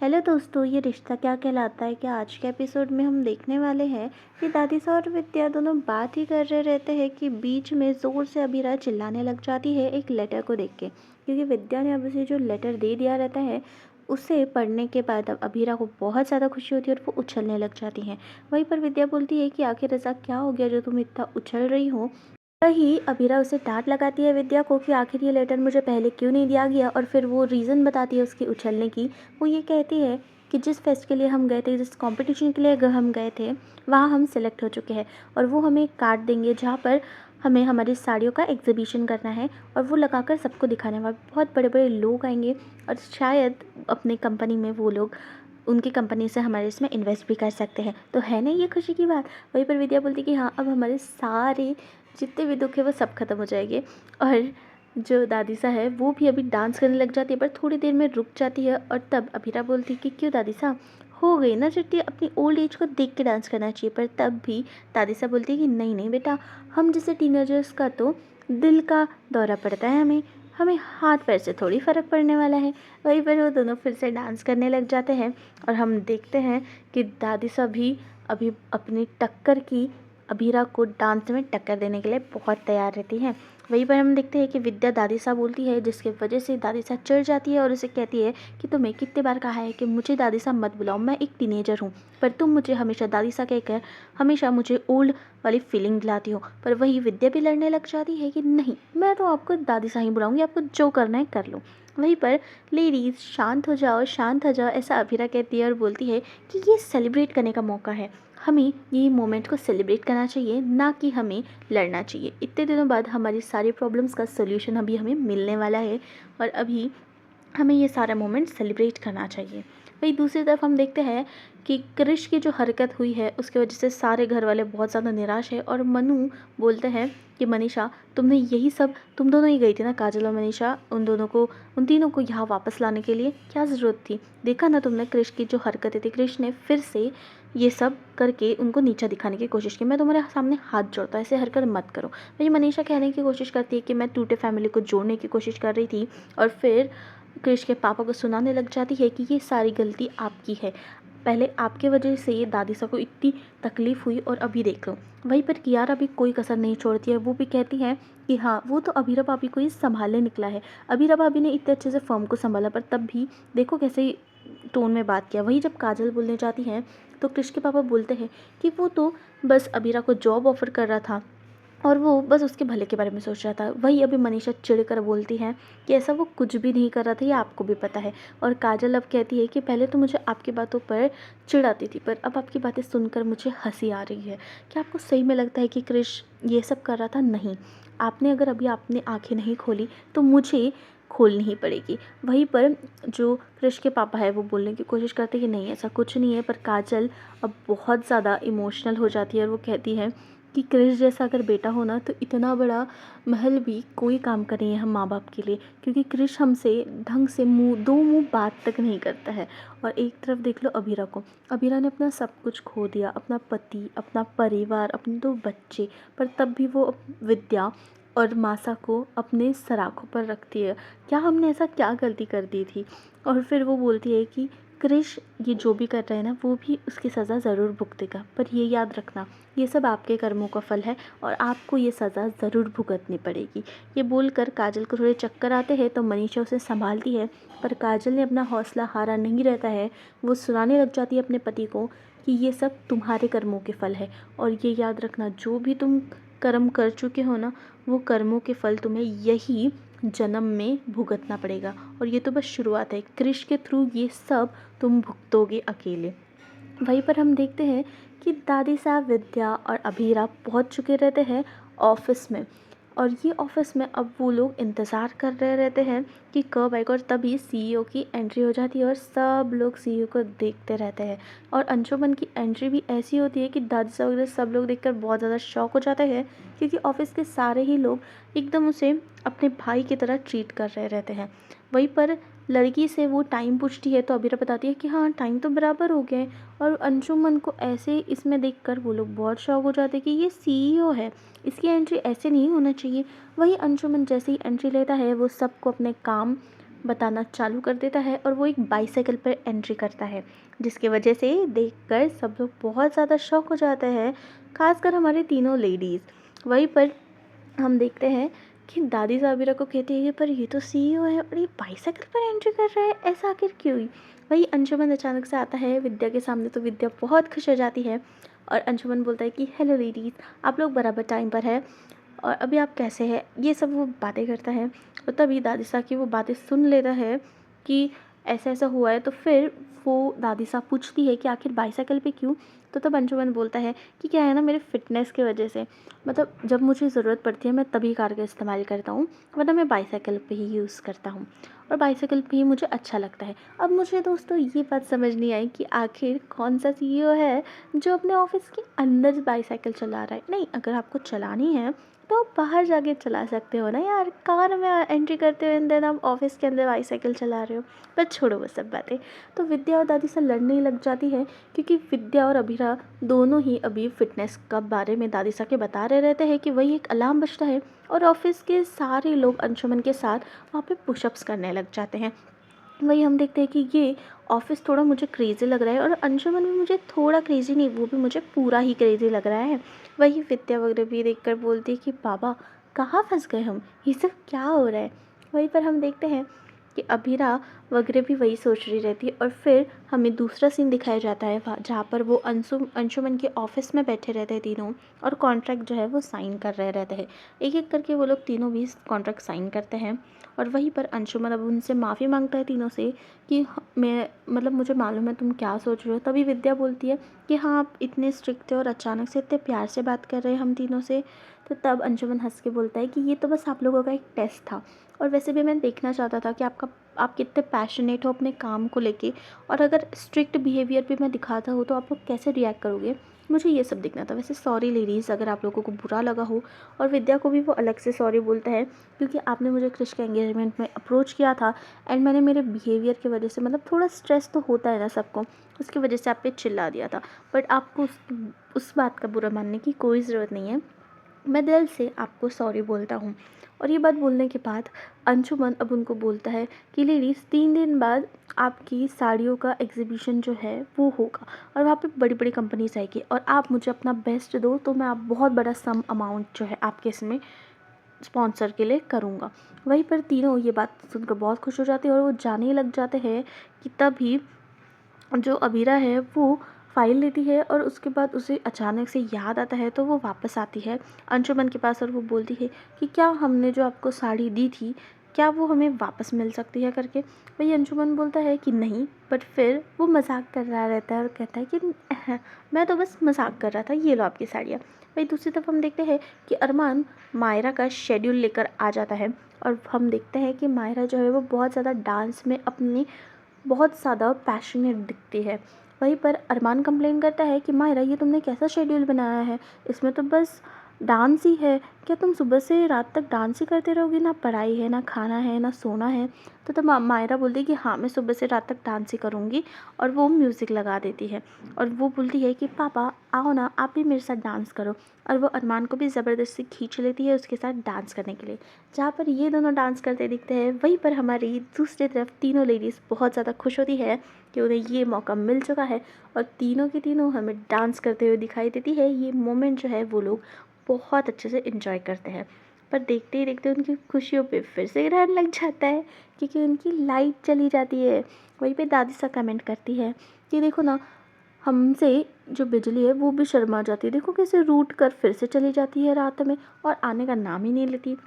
Hello दोस्तों, ये रिश्ता क्या कहलाता है क्या आज के एपिसोड में हम देखने वाले हैं कि दादी सा और विद्या दोनों बात ही कर रहे रहते हैं कि बीच में ज़ोर से अबीरा चिल्लाने लग जाती है एक लेटर को देख के, क्योंकि विद्या ने अब उसे जो लेटर दे दिया रहता है उसे पढ़ने के बाद अब अबीरा को बहुत ज़्यादा खुशी होती है और वो उछलने लग जाती हैं। वहीं पर विद्या बोलती है कि आखिर ऐसा क्या हो गया जो तुम इतना उछल रही हो। वही अबीरा उसे डांट लगाती है विद्या को कि आखिर ये लेटर मुझे पहले क्यों नहीं दिया गया, और फिर वो रीज़न बताती है उसकी उछलने की। वो ये कहती है कि जिस फेस्ट के लिए हम गए थे, जिस कंपटीशन के लिए हम गए थे, वहाँ हम सेलेक्ट हो चुके हैं और वो हमें एक कार्ड देंगे जहाँ पर हमें हमारी साड़ियों का एग्जीबिशन करना है और वो लगाकर सबको दिखाने वाले बहुत बड़े बड़े लोग आएंगे और शायद अपनी कंपनी में वो लोग उनकी कंपनी से हमारे इसमें इन्वेस्ट भी कर सकते हैं। तो है ना ये खुशी की बात। वहीं पर विद्या बोलती कि हाँ, अब हमारे सारे जितने भी दुख है वो सब खत्म हो जाएंगे। और जो दादी सा है वो भी अभी डांस करने लग जाती है, पर थोड़ी देर में रुक जाती है और तब अभीरा बोलती कि क्यों दादी सा, हो गई ना छुट्टी, अपनी ओल्ड एज को देख के डांस करना चाहिए। पर तब भी दादी सा बोलती है कि नहीं नहीं बेटा, हम जैसे टीनेजर्स का तो दिल का दौरा पड़ता है, हमें हमें हाथ पैर से थोड़ी फ़र्क पड़ने वाला है। वहीं पर वो दोनों फिर से डांस करने लग जाते हैं और हम देखते हैं कि दादी सा भी अभी अपनी टक्कर की अभीरा को डांस में टक्कर देने के लिए बहुत तैयार रहती है। वहीं पर हम देखते हैं कि विद्या दादी सा बोलती है, जिसकी वजह से दादी सा चिढ़ जाती है और उसे कहती है कि तुम्हें कितने बार कहा है कि मुझे दादी सा मत बुलाओ, मैं एक टीनेजर हूँ, पर तुम मुझे हमेशा दादी सा कहकर हमेशा मुझे ओल्ड वाली फीलिंग दिलाती हो। पर वही विद्या भी लड़ने लग जाती है कि नहीं, मैं तो आपको दादी सा ही बुलाऊंगी, आपको जो करना है कर लो। वहीं पर लेडीज शांत हो जाओ, शांत हो जाओ, ऐसा अभीरा कहती है और बोलती है कि ये सेलिब्रेट करने का मौका है, हमें ये मोमेंट को सेलिब्रेट करना चाहिए, ना कि हमें लड़ना चाहिए। इतने दिनों बाद हमारी सारी प्रॉब्लम्स का सोल्यूशन अभी हमें मिलने वाला है और अभी हमें ये सारा मोमेंट सेलिब्रेट करना चाहिए। वहीं दूसरी तरफ हम देखते हैं कि क्रिश की जो हरकत हुई है उसकी वजह से सारे घर वाले बहुत ज़्यादा निराश है और मनु बोलते हैं कि मनीषा, तुमने यही सब, तुम दोनों ही गई थी ना, काजल और मनीषा, उन तीनों को यहाँ वापस लाने के लिए क्या ज़रूरत थी। देखा ना तुमने क्रिश की जो हरकतें थी, क्रिश ने फिर से ये सब करके उनको नीचा दिखाने की कोशिश की। मैं तुम्हारे सामने हाथ जोड़ता हूँ, ऐसे हरकत मत करो। वही मनीषा कहने की कोशिश करती है कि मैं टूटे फैमिली को जोड़ने की कोशिश कर रही थी और फिर क्रिश के पापा को सुनाने लग जाती है कि ये सारी गलती आपकी है, पहले आपके वजह से ये दादी सा को इतनी तकलीफ़ हुई और अभी देख लो। वहीं पर कियारा भी कोई कसर नहीं छोड़ती है, वो भी कहती है कि हाँ, वो तो अभीरा भाभी को ही संभालने निकला है, अभीरा भाभी ने इतने अच्छे से फर्म को संभाला, पर तब भी देखो कैसे टोन में बात किया। वही जब काजल बोलने जाती हैं तो क्रिश के पापा बोलते हैं कि वो तो बस अभीरा को जॉब ऑफर कर रहा था और वो बस उसके भले के बारे में सोच रहा था। वही अभी मनीषा चिढ़ कर बोलती है कि ऐसा वो कुछ भी नहीं कर रहा था, ये आपको भी पता है। और काजल अब कहती है कि पहले तो मुझे आपकी बातों पर चिढ़ आती थी, पर अब आपकी बातें सुनकर मुझे हंसी आ रही है। क्या आपको सही में लगता है कि क्रिश ये सब कर रहा था? नहीं, आपने अगर अभी आपने आंखें नहीं खोली तो मुझे खोलनी ही पड़ेगी। वहीं पर जो क्रिश के पापा है वो बोलने की कोशिश करते हैं कि नहीं, ऐसा कुछ नहीं है, पर काजल अब बहुत ज़्यादा इमोशनल हो जाती है और वो कहती है कि क्रिश जैसा अगर बेटा हो ना तो इतना बड़ा महल भी कोई काम का नहीं है हम माँ बाप के लिए, क्योंकि क्रिश हमसे ढंग से दो मुंह बात तक नहीं करता है। और एक तरफ देख लो अबीरा को, अबीरा ने अपना सब कुछ खो दिया, अपना पति, अपना परिवार, अपने दो बच्चे, पर तब भी वो विद्या और मासा को अपने सराखों पर रखती है। क्या हमने ऐसा क्या गलती कर दी थी? और फिर वो बोलती है कि क्रिश ये जो भी कर रहा है ना वो भी उसकी सज़ा ज़रूर भुगतेगा, पर ये याद रखना ये सब आपके कर्मों का फल है और आपको ये सज़ा ज़रूर भुगतनी पड़ेगी। ये बोलकर काजल को थोड़े चक्कर आते हैं तो मनीषा उसे संभालती है, पर काजल ने अपना हौसला हारा नहीं रहता है। वो सुनाने लग जाती है अपने पति को कि ये सब तुम्हारे कर्मों के फल है और ये याद रखना, जो भी तुम कर्म कर चुके हो ना वो कर्मों के फल तुम्हें यही जन्म में भुगतना पड़ेगा। और ये तो बस शुरुआत है, क्रिश के थ्रू ये सब तुम भुगतोगे अकेले। वहीं पर हम देखते हैं कि दादी साहब विद्या और अभीरा पहुंच चुके रहते हैं ऑफिस में, और ये ऑफिस में अब वो लोग इंतज़ार कर रहे रहते हैं कि कब आएगा। और तभी सीईओ की एंट्री हो जाती है और सब लोग सीईओ को देखते रहते हैं। और अंशुमन की एंट्री भी ऐसी होती है कि दादी साहब वगैरह सब लोग देखकर बहुत ज़्यादा शॉक हो जाते हैं, क्योंकि ऑफिस के सारे ही लोग एकदम उसे अपने भाई की तरह ट्रीट कर रहे रहते हैं। वहीं पर लड़की से वो टाइम पूछती है तो अबीरा बताती है कि हाँ, टाइम तो बराबर हो गया है। और अंशुमन को ऐसे इसमें देखकर वो लोग बहुत शॉक हो जाते हैं कि ये सीईओ है, इसकी एंट्री ऐसे नहीं होना चाहिए। वही अंशुमन जैसे ही एंट्री लेता है वो सबको अपने काम बताना चालू कर देता है और वो एक बाइसाइकिल पर एंट्री करता है, जिसकी वजह से देखकर सब लोग बहुत ज़्यादा शॉक हो जाते हैं, खासकर हमारी तीनों लेडीज़। वहीं पर हम देखते हैं कि दादी साबिरा को कहती है, पर ये तो सीईओ है और ये बाइसाइकिल पर एंट्री कर रहा है, ऐसा आखिर क्यों हुई। वही अंशुमन अचानक से आता है विद्या के सामने, तो विद्या बहुत खुश हो जाती है और अंशुमन बोलता है कि हेलो लेडीज़, आप लोग बराबर टाइम पर है और अभी आप कैसे हैं, ये सब वो बातें करता है। और तभी दादी साहब की वो बातें सुन लेता है कि ऐसा ऐसा हुआ है। तो फिर वो दादी साहब पूछती है कि आखिर बाइसाइकिल पे क्यों। तो तब अंशुमन बोलता है कि क्या है ना, मेरे फिटनेस की वजह से, मतलब जब मुझे ज़रूरत पड़ती है मैं तभी कार का इस्तेमाल करता हूँ, वरना मैं बाइसाइकिल पे ही यूज़ करता हूँ और बाइसाइकिल पे ही मुझे अच्छा लगता है। अब मुझे दोस्तों ये बात समझ नहीं आई कि आखिर कौन सा सीईओ है जो अपने ऑफिस के अंदर बाइसाइकिल चला रहा है। नहीं, अगर आपको चलानी है तो आप बाहर जाके चला सकते हो ना यार, कार में एंट्री करते हुए देन आप ऑफिस के अंदर बाइसाइकिल चला रहे हो। पर छोड़ो वो सब बातें। तो विद्या और दादी से लड़ने लग जाती है, क्योंकि विद्या और अभिरा दोनों ही अभी फिटनेस का बारे में दादी सा के बता रहे रहते हैं कि वही एक अलार्म बजता है और ऑफिस के सारे लोग अंशुमन के साथ वहाँ पे पुशअप्स करने लग जाते हैं। वही हम देखते हैं कि ये ऑफिस थोड़ा मुझे क्रेज़ी लग रहा है और अंशुमन भी मुझे थोड़ा क्रेज़ी नहीं, वो भी मुझे पूरा ही क्रेज़ी लग रहा है। वही विद्या वगैरह भी देखकर बोलती है कि बाबा कहाँ फंस गए हम, ये सब क्या हो रहा है। वहीं पर हम देखते हैं कि अभीरा वगैरह भी वही सोच रही रहती है और फिर हमें दूसरा सीन दिखाया जाता है जहाँ पर वो अंशुमन के ऑफिस में बैठे रहते हैं तीनों और कॉन्ट्रैक्ट जो है वो साइन कर रहे रहते हैं। एक एक करके वो लोग तीनों भी कॉन्ट्रैक्ट साइन करते हैं और वहीं पर अंशुमन अब उनसे माफ़ी मांगता है तीनों से कि मैं, मतलब मुझे मालूम है तुम क्या सोच रहे हो। तभी विद्या बोलती है कि हाँ, आप इतने स्ट्रिक्ट थे और अचानक से इतने प्यार से बात कर रहे हैं हम तीनों से। तो तब अंशुमन हंस के बोलता है कि ये तो बस आप लोगों का एक टेस्ट था और वैसे भी मैं देखना चाहता था कि आप कितने पैशनेट हो अपने काम को लेके, और अगर स्ट्रिक्ट बिहेवियर भी मैं दिखाता हूँ तो आप लोग कैसे रिएक्ट करोगे, मुझे ये सब देखना था। वैसे सॉरी लेडीज़ अगर आप लोगों को बुरा लगा हो। और विद्या को भी वो अलग से सॉरी बोलता है, क्योंकि आपने मुझे क्रिश के एंगेजमेंट में अप्रोच किया था एंड मैंने मेरे बिहेवियर की वजह से, मतलब थोड़ा स्ट्रेस तो होता है ना सबको, उसकी वजह से आप पे चिल्ला दिया था। बट आपको उस बात का बुरा मानने की कोई ज़रूरत नहीं है, मैं दिल से आपको सॉरी बोलता हूँ। और ये बात बोलने के बाद अंशुमन अब उनको बोलता है कि लेडीज़ 3 दिन बाद आपकी साड़ियों का एग्जीबिशन जो है वो होगा और वहाँ पे बड़ी बड़ी कंपनीज आएगी और आप मुझे अपना बेस्ट दो तो मैं आप बहुत बड़ा सम अमाउंट जो है आपके इसमें स्पॉन्सर के लिए करूँगा। वहीं पर तीनों ये बात सुनकर बहुत खुश हो जाते हैं और वो जाने लग जाते हैं कि तभी जो अबीरा है वो फ़ाइल लेती है और उसके बाद उसे अचानक से याद आता है, तो वो वापस आती है अंशुमन के पास और वो बोलती है कि क्या हमने जो आपको साड़ी दी थी क्या वो हमें वापस मिल सकती है करके। वही अंशुमन बोलता है कि नहीं, बट फिर वो मजाक कर रहा रहता है और कहता है कि मैं तो बस मजाक कर रहा था, ये लो आपकी साड़ियाँ। वही दूसरी तरफ हम देखते हैं कि अरमान मायरा का शेड्यूल लेकर आ जाता है और हम देखते हैं कि मायरा जो है वो बहुत ज़्यादा डांस में अपनी बहुत ज़्यादा पैशनेट दिखती है। वहीं पर अरमान कंप्लेन करता है कि मायरा ये तुमने कैसा शेड्यूल बनाया है, इसमें तो बस डांस ही है, क्या तुम सुबह से रात तक डांस ही करते रहोगी, ना पढ़ाई है, ना खाना है, ना सोना है। तो तब मायरा बोलती है कि हाँ मैं सुबह से रात तक डांस ही करूँगी और वो म्यूज़िक लगा देती है और वो बोलती है कि पापा आओ ना आप भी मेरे साथ डांस करो, और वो अरमान को भी ज़बरदस्ती खींच लेती है उसके साथ डांस करने के लिए। जहाँ पर ये दोनों डांस करते दिखते हैं वहीं पर हमारी दूसरी तरफ तीनों लेडीज़ बहुत ज़्यादा खुश होती है कि उन्हें ये मौका मिल चुका है और तीनों की तीनों हमें डांस करते हुए दिखाई देती है। ये मोमेंट जो है वो लोग बहुत अच्छे से इन्जॉय करते हैं। पर देखते ही देखते उनकी खुशियों पे फिर से ग्रहण लग जाता है, क्योंकि उनकी लाइट चली जाती है। वहीं पे दादी सा कमेंट करती है कि देखो ना, हमसे जो बिजली है वो भी शर्मा जाती है, देखो कैसे रूठ कर फिर से चली जाती है रात में और आने का नाम ही नहीं लेती।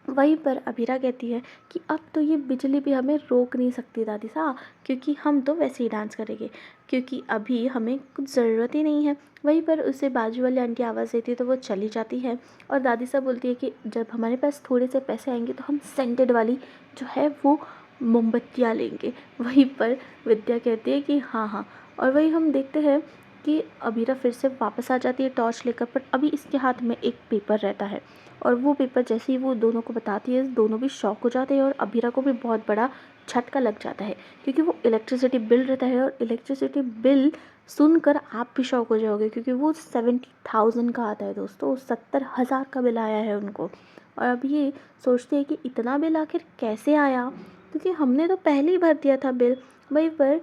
वहीं पर अबीरा कहती है कि अब तो ये बिजली भी हमें रोक नहीं सकती दादी साहब, क्योंकि हम तो वैसे ही डांस करेंगे, क्योंकि अभी हमें कुछ ज़रूरत ही नहीं है। वहीं पर उसे बाजू वाली आंटी आवाज़ देती है तो वो चली जाती है और दादी साहब बोलती है कि जब हमारे पास थोड़े से पैसे आएंगे तो हम सेंटेड वाली जो है वो मोमबत्तियाँ लेंगे। वहीं पर विद्या कहती है कि हाँ हाँ। और वही हम देखते हैं कि अबीरा फिर से वापस आ जाती है टॉर्च लेकर, पर अभी इसके हाथ में एक पेपर रहता है और वो पेपर जैसे ही वो दोनों को बताती है दोनों भी शॉक हो जाते हैं और अबीरा को भी बहुत बड़ा झटका लग जाता है, क्योंकि वो इलेक्ट्रिसिटी बिल रहता है और इलेक्ट्रिसिटी बिल सुनकर आप भी शॉक हो जाओगे, क्योंकि वो 70,000 का आता है दोस्तों, 70,000 का बिल आया है उनको। और अब ये सोचते हैं कि इतना बिल आखिर कैसे आया, क्योंकि हमने तो पहले ही भर दिया था बिल। वहीं पर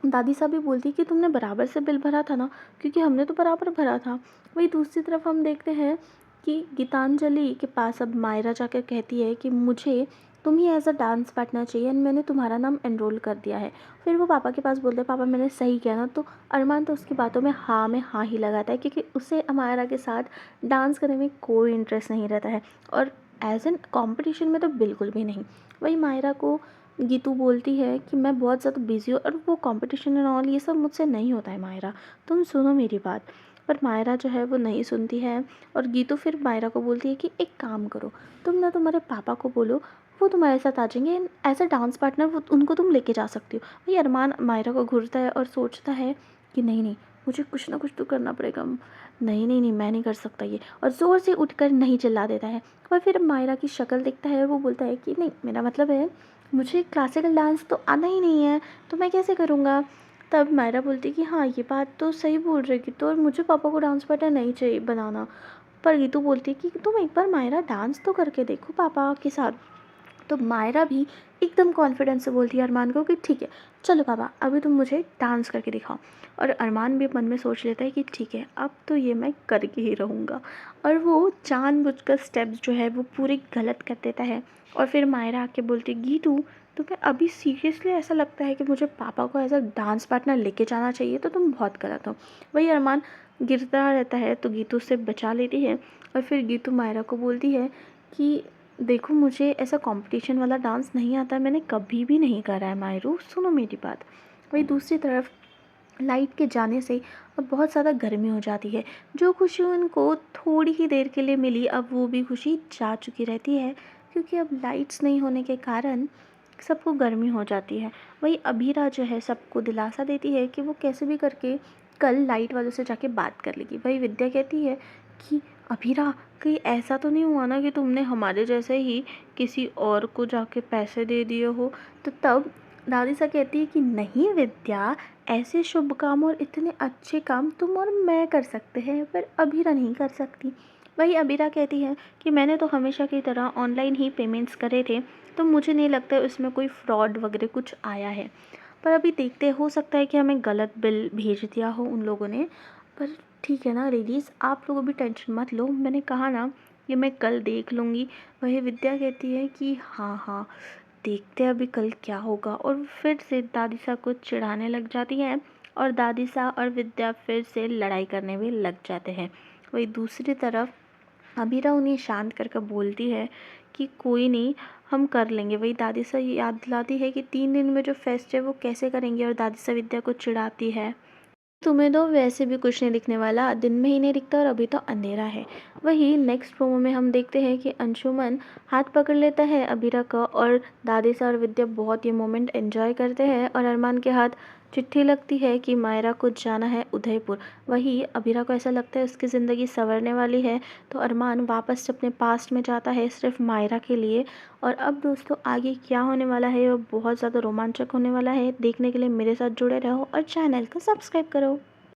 दादी साहब भी बोलती कि तुमने बराबर से बिल भरा था ना, क्योंकि हमने तो बराबर भरा था। वहीं दूसरी तरफ हम देखते हैं कि गीतांजलि के पास अब मायरा जाकर कहती है कि मुझे तुम ही एज अ डांस पार्टनर चाहिए एंड मैंने तुम्हारा नाम एनरोल कर दिया है। फिर वो पापा के पास बोलते हैं पापा मैंने सही किया ना, तो अरमान तो उसकी बातों में हाँ ही लगाता है, क्योंकि उसे मायरा के साथ डांस करने में कोई इंटरेस्ट नहीं रहता है, और एज एन कॉम्पिटिशन में तो बिल्कुल भी नहीं। वही मायरा को गीतू बोलती है कि मैं बहुत ज़्यादा बिज़ी हूँ और वो कंपटीशन एंड ऑल ये सब मुझसे नहीं होता है मायरा, तुम सुनो मेरी बात। पर मायरा जो है वो नहीं सुनती है, और गीतू फिर मायरा को बोलती है कि एक काम करो, तुम ना तुम्हारे पापा को बोलो, वो तुम्हारे साथ आ जाएंगे and as a dance partner वो उनको तुम लेके जा सकती हो। वही अरमान मायरा को घूरता है और सोचता है कि नहीं नहीं, मुझे कुछ ना कुछ तो करना पड़ेगा। नहीं नहीं नहीं, मैं नहीं कर सकता ये, और ज़ोर से उठकर नहीं चिल्ला देता है। और फिर मायरा की शक्ल देखता है और वो बोलता है कि नहीं, मेरा मतलब है मुझे क्लासिकल डांस तो आना ही नहीं है, तो मैं कैसे करूँगा। तब मायरा बोलती कि हाँ ये बात तो सही बोल रही गीतू, और मुझे पापा को डांस पार्टनर नहीं चाहिए बनाना। पर गीतू बोलती कि तुम एक बार मायरा डांस तो करके देखो पापा के साथ। तो मायरा भी एकदम कॉन्फिडेंस से बोलती है अरमान को कि ठीक है चलो पापा, अभी तुम मुझे डांस करके दिखाओ। और अरमान भी मन में सोच लेता है कि ठीक है अब तो ये मैं करके ही रहूँगा, और वो जानबूझकर स्टेप्स जो है वो पूरे गलत कर देता है। और फिर मायरा आके बोलती गीतू, तुम्हें अभी सीरियसली ऐसा लगता है कि मुझे पापा को एज अ डांस पार्टनर लेके जाना चाहिए, तो तुम बहुत गलत हो। वही अरमान गिरता रहता है तो गीतू उससे बचा लेती है। और फिर गीतू मायरा को बोलती है कि देखो मुझे ऐसा कंपटीशन वाला डांस नहीं आता है, मैंने कभी भी नहीं करा है मायरू, सुनो मेरी बात। वही दूसरी तरफ लाइट के जाने से अब बहुत ज़्यादा गर्मी हो जाती है। जो खुशी उनको थोड़ी ही देर के लिए मिली अब वो भी खुशी जा चुकी रहती है, क्योंकि अब लाइट्स नहीं होने के कारण सबको गर्मी हो जाती है। वही अभीरा जो है सबको दिलासा देती है कि वो कैसे भी करके कल लाइट वालों से जाके बात कर लेगी। वही विद्या कहती है कि अभीरा, कहीं ऐसा तो नहीं हुआ ना कि तुमने हमारे जैसे ही किसी और को जाके पैसे दे दिए हो। तो तब दादी सा कहती है कि नहीं विद्या, ऐसे शुभ काम और इतने अच्छे काम तुम और मैं कर सकते हैं, पर अभीरा नहीं कर सकती। वही अबीरा कहती है कि मैंने तो हमेशा की तरह ऑनलाइन ही पेमेंट्स करे थे, तो मुझे नहीं लगता उसमें कोई फ्रॉड वगैरह कुछ आया है। पर अभी देखते, हो सकता है कि हमें गलत बिल भेज दिया हो उन लोगों ने। पर ठीक है ना लेडीज़, आप लोग भी टेंशन मत लो, मैंने कहा ना कि मैं कल देख लूँगी। वही विद्या कहती है कि हाँ हाँ देखते हैं अभी कल क्या होगा, और फिर से दादी सा को चिढ़ाने लग जाती है, और दादी सा और विद्या फिर से लड़ाई करने में लग जाते हैं। वही दूसरी तरफ अबीरा उन्हें शांत करके बोलती है कि कोई नहीं, हम कर लेंगे। वही दादी सा याद दिलाती है कि 3 दिन में जो फेस्ट है वो कैसे करेंगे, और दादी सा विद्या को चिढ़ाती है तुम्हें तो वैसे भी कुछ नहीं दिखने वाला, दिन में ही नहीं दिखता और अभी तो अंधेरा है। वही नेक्स्ट प्रोमो में हम देखते हैं कि अंशुमन हाथ पकड़ लेता है अबीरा का, और दादी सा और विद्या बहुत ये मोमेंट एंजॉय करते हैं, और अरमान के हाथ चिट्ठी लगती है कि मायरा को जाना है उदयपुर। वही अबीरा को ऐसा लगता है उसकी ज़िंदगी संवरने वाली है, तो अरमान वापस से अपने पास्ट में जाता है सिर्फ मायरा के लिए। और अब दोस्तों आगे क्या होने वाला है वो बहुत ज़्यादा रोमांचक होने वाला है, देखने के लिए मेरे साथ जुड़े रहो और चैनल को सब्सक्राइब करो।